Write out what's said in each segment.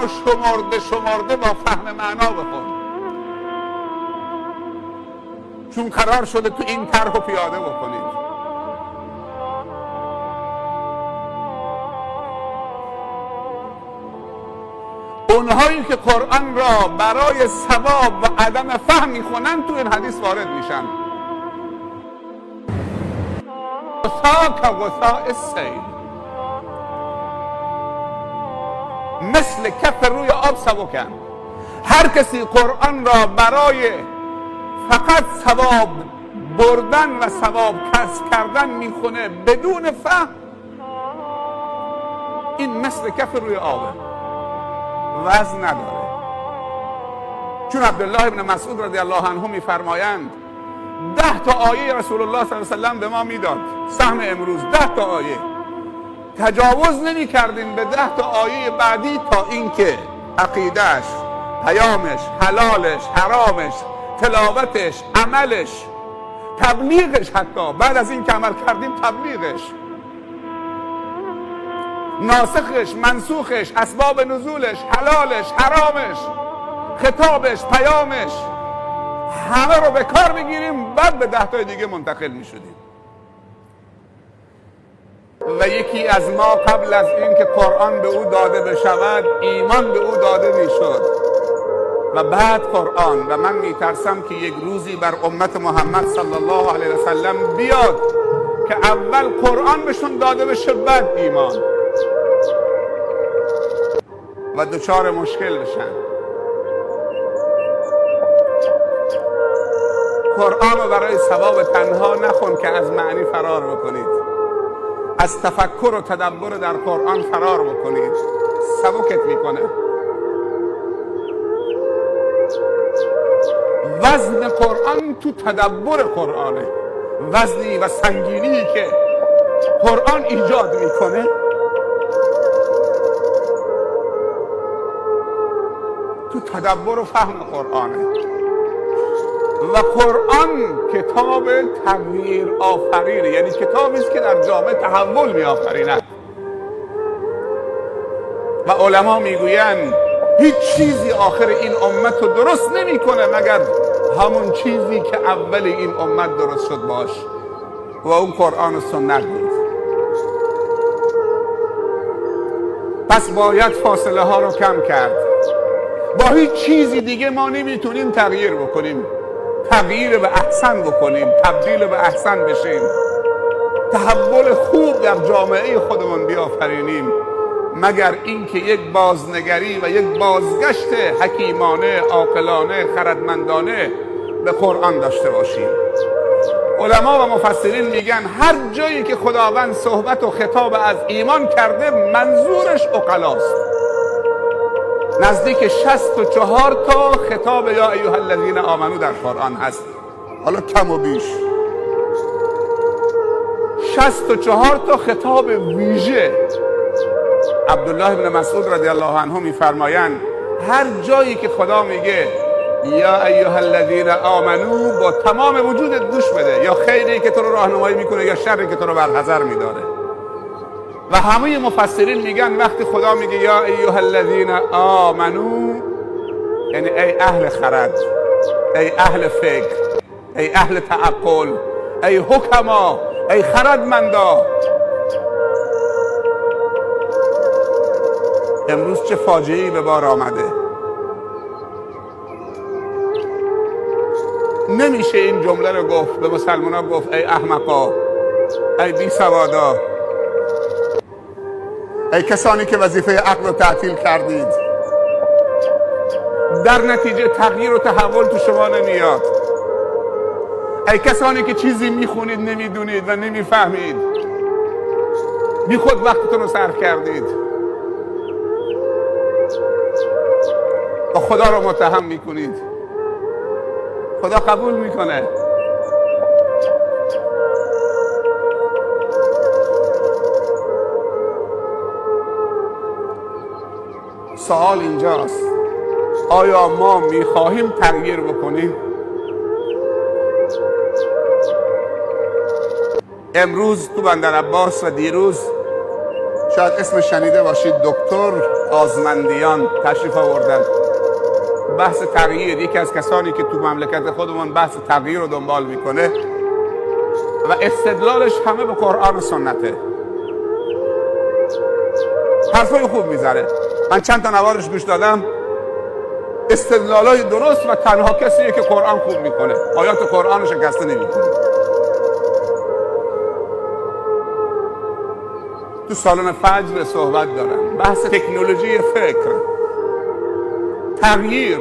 قرآن رو شمرده با فهم معنا بخون، چون قرار شده تو این طرح رو پیاده بکنید. اونهایی که قرآن را برای ثواب و عدم فهم میخونن تو این حدیث وارد میشن. غثا که غثاء السیل، مثل کف روی آب سبکن. هر کسی قرآن را برای فقط ثواب بردن و ثواب کسب کردن میخونه بدون فهم، این مثل کف روی آبه، وزن نداره. چون عبدالله ابن مسعود رضی الله عنه میفرمایند 10 تا آیه رسول الله صلی الله علیه و سلم به ما میداد، سهم امروز 10 تا آیه، تجاوز نمی کردیم به 10 تا آیه بعدی تا اینکه عقیدهش، پیامش، حلالش، حرامش، تلاوتش، عملش، تبلیغش، حتی بعد از این که عمل کردیم تبلیغش، ناسخش، منسوخش، اسباب نزولش، حلالش، حرامش، خطابش، پیامش، همه رو به کار بگیریم، بعد به 10 تا دیگه منتقل می شدیم. و یکی از ما قبل از این که قرآن به او داده بشود ایمان به او داده می شد و بعد قرآن. و من می ترسم که یک روزی بر امت محمد صلی الله علیه و سلم بیاد که اول قرآن بهشون داده بشه بعد ایمان و دچار مشکل بشن. قرآن رو برای ثواب تنها نخون که از معنی فرار بکنید، از تفکر و تدبر در قرآن فرار بکنید، سبکت میکنه. وزن قرآن تو تدبر قرآنه، وزنی و سنگینی که قرآن ایجاد میکنه تو تدبر و فهم قرآنه. و قرآن کتاب تغییر آفرینه، یعنی کتابی است که در جامعه تحول می آفریند. و علما میگویند هیچ چیزی آخر این امت رو درست نمیکنه مگر همون چیزی که اول این امت درست شد باش، و اون قرآن و سنت بود. پس باید فاصله ها رو کم کرد. با هیچ چیزی دیگه ما نمیتونیم تغییر بکنیم، تغییر به احسن بکنیم، تبدیل به احسن بشیم، تحول خوب در جامعه خودمون بیافرینیم، مگر اینکه یک بازنگری و یک بازگشت حکیمانه، عاقلانه، خردمندانه به قرآن داشته باشیم. علما و مفسرین میگن هر جایی که خداوند صحبت و خطاب از ایمان کرده منظورش عقلاست. نزدیک 64 تا خطاب یا ایها الذین آمنو در قرآن هست، حالا کم و بیش 64 تا خطاب ویژه. عبدالله بن مسعود رضی الله عنه میفرمایند هر جایی که خدا میگه یا ایها الذین آمنو، با تمام وجودت گوش بده، یا خیری که تو رو راهنمایی میکنه یا شری که تو رو برحذر میداره. و همه مفسرین میگن وقتی خدا میگه یا ایها الذین آمنو، یعنی ای اهل خرد، ای اهل فکر، ای اهل تعقل، ای حکما، ای خردمندا. امروز چه فاجعه‌ای به بار آمده. نمیشه این جمله رو گفت، به مسلمان‌ها گفت ای احمقا، ای بی سوادا، ای کسانی که وظیفه عقل رو تعطیل کردید. در نتیجه تغییر و تحول تو شما نمیاد. ای کسانی که چیزی میخونید نمیدونید و نمیفهمید، بی خود وقتتون رو صرف کردید و خدا رو متهم میکنید. خدا قبول میکنه. سوال اینجاست آیا ما میخواهیم تغییر بکنیم؟ امروز تو بندر عباس و دیروز شاید اسم شنیده باشید، دکتر آزمندیان تشریف آوردن. بحث تغییر، یکی از کسانی که تو مملکت خودمون بحث تغییر رو دنبال میکنه و استدلالش همه به قرآن و سنته. حرفای خوب میزنه. من چند تا نوارش گوش دادم، استدلالای درست و تنها کسیه که قرآن خوب میکنه، آیات قرآن رو شکسته نمیکنه. تو سالن فجر صحبت دارم، بحث تکنولوژی فکر، تغییر.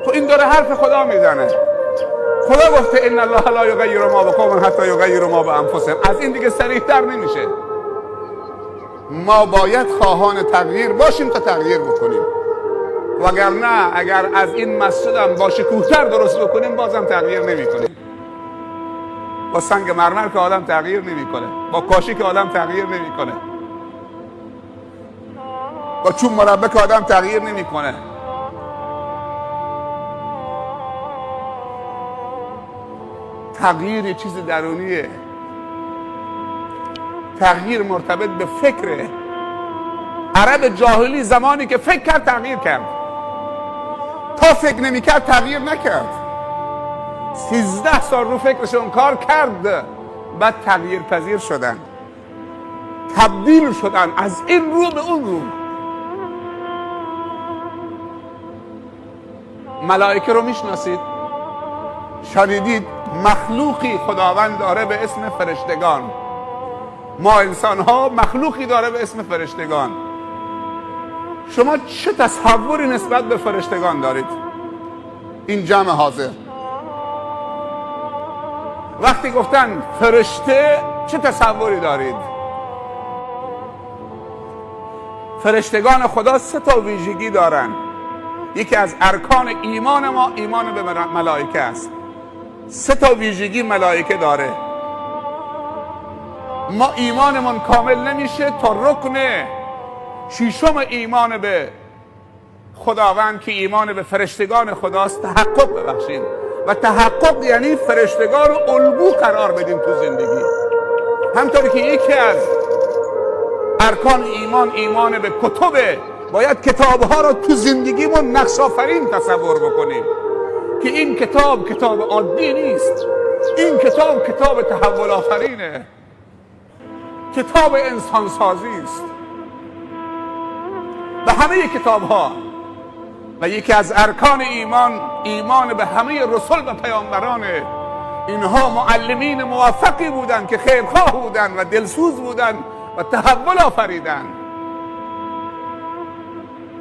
تو این داره حرف خدا میزنه. خدا گفته ان الله لا یغیر ما بقوم حتی یغیروا ما بانفسهم. از این دیگه صریح‌تر نمیشه. ما باید خواهان تغییر باشیم تا تغییر بکنیم، وگرنه اگر از این مسجدم با شکوه‌تر درست بکنیم بازم تغییر نمی‌کنیم. با سنگ مرمر که آدم تغییر نمی‌کنه، با کاشی که آدم تغییر نمی‌کنه، با چوب مربع که آدم تغییر نمی‌کنه. تغییر یه چیز درونیه. تغییر مرتبط به فکره. عرب جاهلی زمانی که فکر کرد تغییر کرد، تا فکر نمی‌کرد تغییر نکرد. 13 سال رو فکرشون کار کرد، بعد تغییر پذیر شدن، تبدیل شدن از این رو به اون رو. ملائکه رو میشناسید؟ شنیدید مخلوقی خداوند داره به اسم فرشتگان. ما انسان ها مخلوقی داره به اسم فرشتگان. شما چه تصوری نسبت به فرشتگان دارید؟ این جمع حاضر وقتی گفتن فرشته چه تصوری دارید؟ فرشتگان خدا 3 تا ویژگی دارن. یکی از ارکان ایمان ما ایمان به ملائکه است. 3 تا ویژگی ملائکه داره. ما ایمانمون کامل نمیشه تا رکن 6م ایمان به خداوند که ایمان به فرشتگان خداست تحقق ببخشید. و تحقق یعنی فرشتگان رو الگو قرار بدیم تو زندگی. همطوری که یکی از ارکان ایمان ایمان به کتبه، باید کتابها رو تو زندگیمون نقش آفرین تصور بکنیم که این کتاب کتاب عادی نیست. این کتاب کتاب تحول آفرینه، کتاب انسان سازی است. و همه کتاب ها و یکی از ارکان ایمان ایمان به همه رسول و پیامبرانه. اینها معلمین موفقی بودن که خیرخواه بودن و دلسوز بودن و تحول آفریدن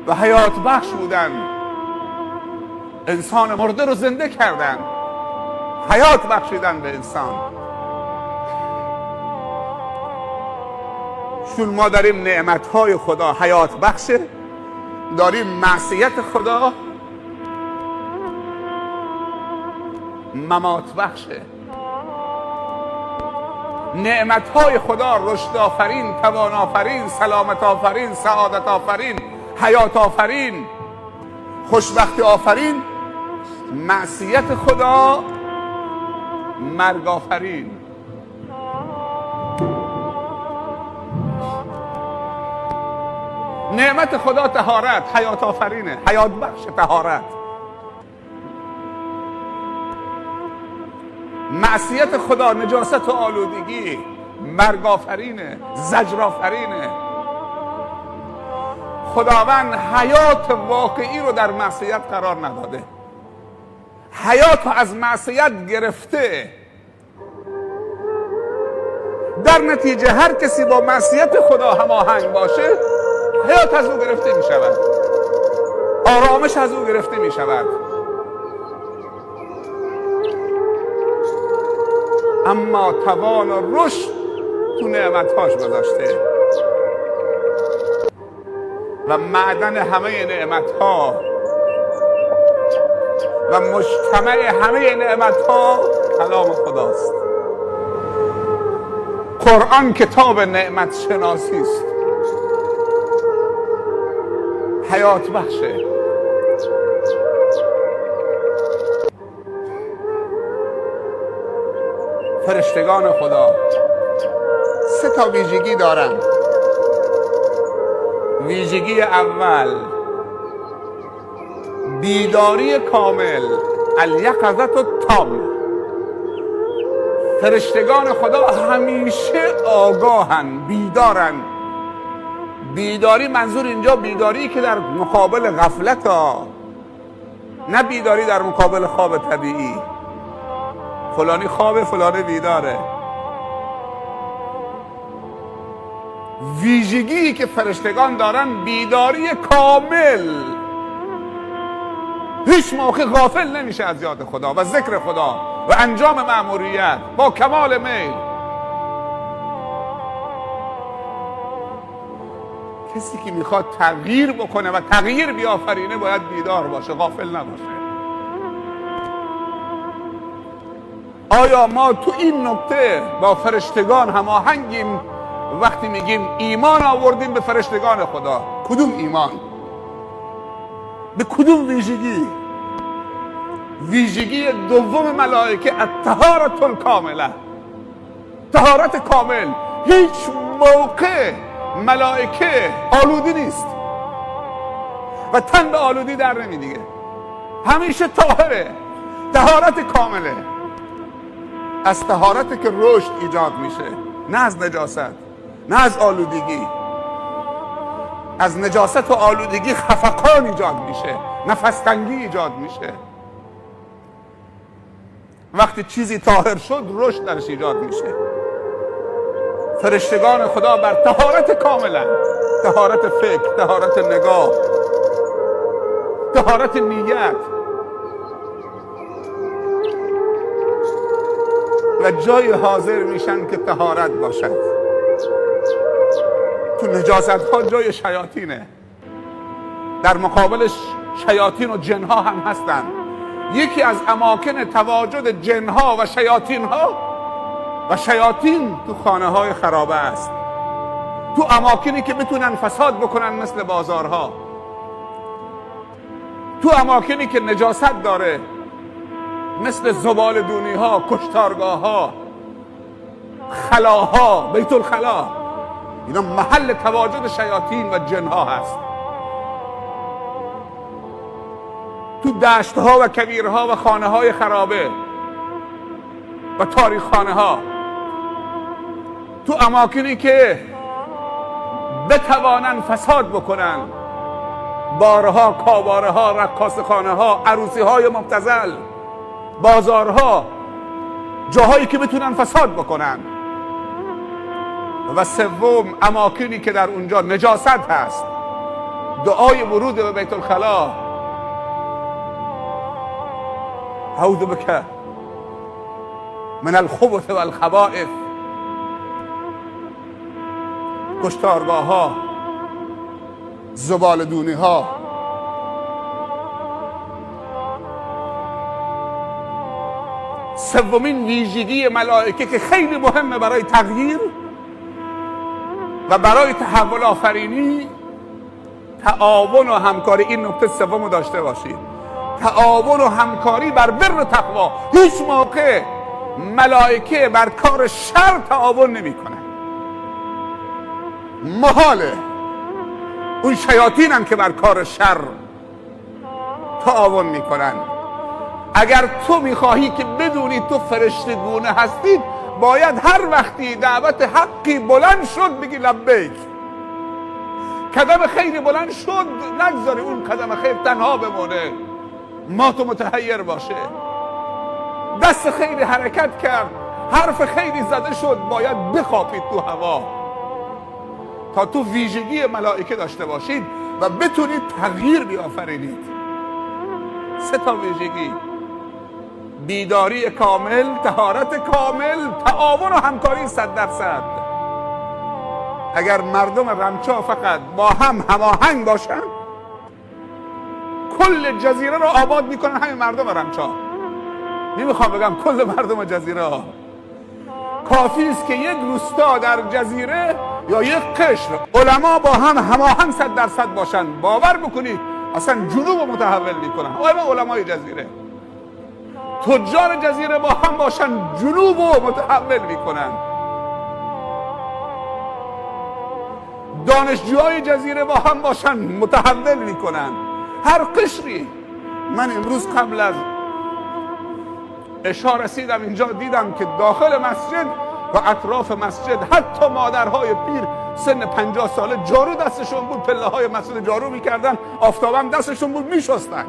و حیات بخش بودن. انسان مرده رو زنده کردن، حیات بخشیدن به انسان. چون ما داریم نعمتهای خدا حیات بخشه، داریم معصیت خدا ممات بخشه. نعمتهای خدا رشد آفرین، توان آفرین، سلامت آفرین، سعادت آفرین، حیات آفرین، خوشبختی آفرین. معصیت خدا مرگ آفرین. نعمت خدا طهارت، حیات آفرینه، حیات بخش طهارت. معصیت خدا نجاست و آلودگی، مرگ آفرینه، زجر آفرینه. خداوند حیات واقعی رو در معصیت قرار نداده، حیات رو از معصیت گرفته. در نتیجه هر کسی با معصیت خدا هماهنگ باشه حیات از او گرفته می شود، آرامش از او گرفته می شود. اما توان و رشد تو نعمتهاش گذاشته و معدن همه نعمتها و مجتمع همه نعمتها کلام خداست. قرآن کتاب نعمت شناسی است، حیات بخشه. فرشتگان خدا 3 تا ویژگی دارن. ویژگی اول بیداری کامل، الیقظة التام. فرشتگان خدا همیشه آگاهن، بیدارن. بیداری منظور اینجا بیداری که در مقابل غفلت ها، نه بیداری در مقابل خواب طبیعی. فلانی خوابه، فلانی بیداره. ویژگی که فرشتگان دارن بیداری کامل، هیچ موقع غافل نمیشه از یاد خدا و ذکر خدا و انجام مأموریت با کمال میل. کسی که میخواد تغییر بکنه و تغییر بیافرینه باید بیدار باشه، غافل نباشه. آیا ما تو این نکته با فرشتگان هماهنگیم؟ وقتی میگیم ایمان آوردیم به فرشتگان خدا، کدوم ایمان؟ به کدوم ویژگی؟ ویژگی دوم ملائکه الطهارة الکامله، طهارت کامل. هیچ موقع ملائکه آلودی نیست و تن به آلودی در نمیدیگه، همیشه طاهره. طهارت کامله. از طهارت که رشد ایجاد میشه، نه از نجاست، نه از آلودگی. از نجاست و آلودگی خفقان ایجاد میشه، نفس تنگی ایجاد میشه. وقتی چیزی طاهر شد رشد درش ایجاد میشه. فرشتگان خدا بر طهارت کاملا، طهارت فکر، طهارت نگاه، طهارت نیت و جای حاضر میشن که طهارت باشد. تو نجاست ها جای شیاطینه، در مقابل شیاطین و جنها هم هستن. یکی از اماکن تواجد جنها و شیاطین تو خانه های خرابه است، تو اماکنی که بتونن فساد بکنن مثل بازارها، تو اماکنی که نجاست داره مثل زبالدونی ها، کشتارگاه ها، خلاها، بیت الخلا. اینا محل تواجد شیاطین و جنها هست. تو دشت ها و کویرها و خانه های خرابه و تاریخ خانه ها، تو اماکنی که بتوانن فساد بکنن، بارها، کاباره ها، رقاص خانه ها، عروسی های مبتذل، بازارها، جاهایی که بتونن فساد بکنن. و سوم اماکنی که در اونجا نجاست هست. دعای ورود به بیت الخلا، اعوذ بک من الخبث والخبائث، کشتارگاه ها، زبالدونی ها. سومین ویژگی ملائکه که خیلی مهمه برای تغییر و برای تحول آفرینی، تعاون و همکاری. این نکته سوم داشته باشید، تعاون و همکاری بر بر و تقوا. هیچ موقع ملائکه بر کار شر تعاون نمیکنه، محاله. اون شیاطین هم که بر کار شر تعاون میکنن. اگر تو میخواهی که بدونی تو فرشتگونه هستید، باید هر وقتی دعوت حقی بلند شد بگی لبیک. قدم خیری بلند شد نگذاری اون قدم خیر تنها بمونه، ما تو متحیر باشه. دست خیری حرکت کرد، حرف خیری زده شد، باید بخوابید تو هوا تا تو ویژگی ملائکه داشته باشید و بتونید تغییر بیافرینید. 3 تا ویژگی: بیداری کامل، طهارت کامل، تعاون و همکاری 100%. اگر مردم رمچا فقط با هم هماهنگ باشن، کل جزیره رو آباد میکنن همین مردم رمچا. نمیخوام بگم کل مردم جزیره ها. کافی است که یک روستا در جزیره یا یک قشر علما با هم هماهنگ 100% باشن، باور بکنید اصلا جنوب رو متحول میکنن. علمای جزیره تجار جزیره با هم باشن جنوب رو متحول میکنن، دانشجوهای جزیره با هم باشن متحول میکنن. هر قشری. من امروز قبل از عشا رسیدم اینجا، دیدم که داخل مسجد و اطراف مسجد حتی مادرهای پیر سن 50 ساله جارو دستشون بود، پله های مسجد جارو میکردن، آفتابم دستشون بود میشستن.